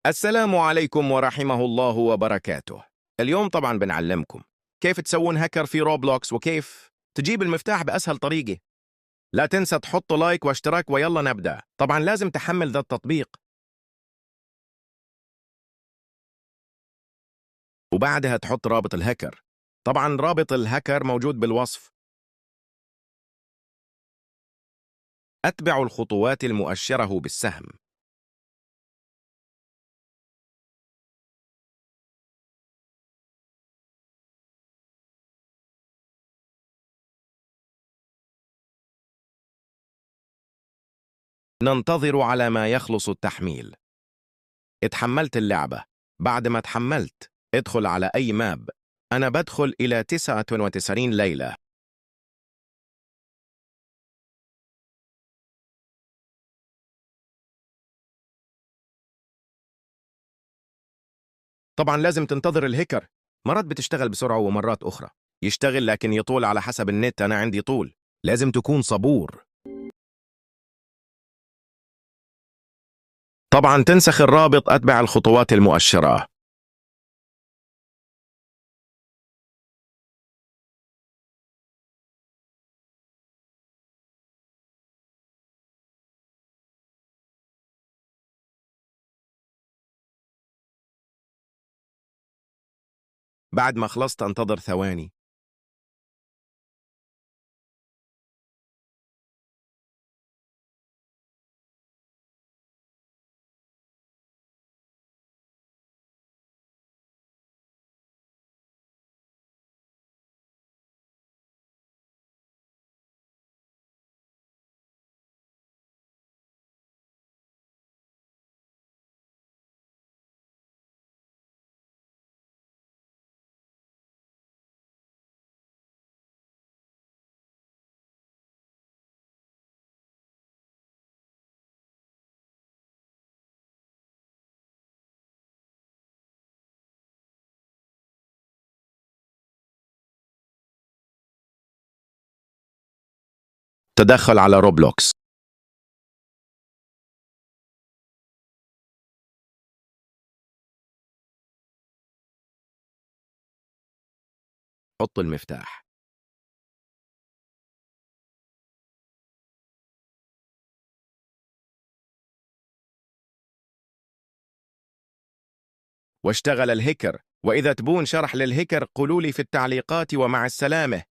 السلام عليكم ورحمه الله وبركاته. اليوم طبعا بنعلمكم كيف تسوون هاكر في روبلوكس وكيف تجيب المفتاح بأسهل طريقة. لا تنسى تحط لايك واشتراك ويلا نبدأ. طبعا لازم تحمل ذا التطبيق وبعدها تحط رابط الهاكر. طبعا رابط الهاكر موجود بالوصف. أتبع الخطوات المؤشرة بالسهم. ننتظر على ما يخلص التحميل. اتحملت اللعبة. بعد ما تحملت ادخل على أي ماب. أنا بدخل إلى 99 ليلة. طبعا لازم تنتظر الهيكر. مرات بتشتغل بسرعة ومرات أخرى يشتغل لكن يطول على حسب النت. أنا عندي طول. لازم تكون صبور. طبعا تنسخ الرابط. أتبع الخطوات المؤشرة. بعد ما خلصت انتظر ثواني. تدخل على روبلوكس. حط المفتاح. واشتغل الهيكر. وإذا تبون شرح للهيكر قولوا لي في التعليقات. ومع السلامة.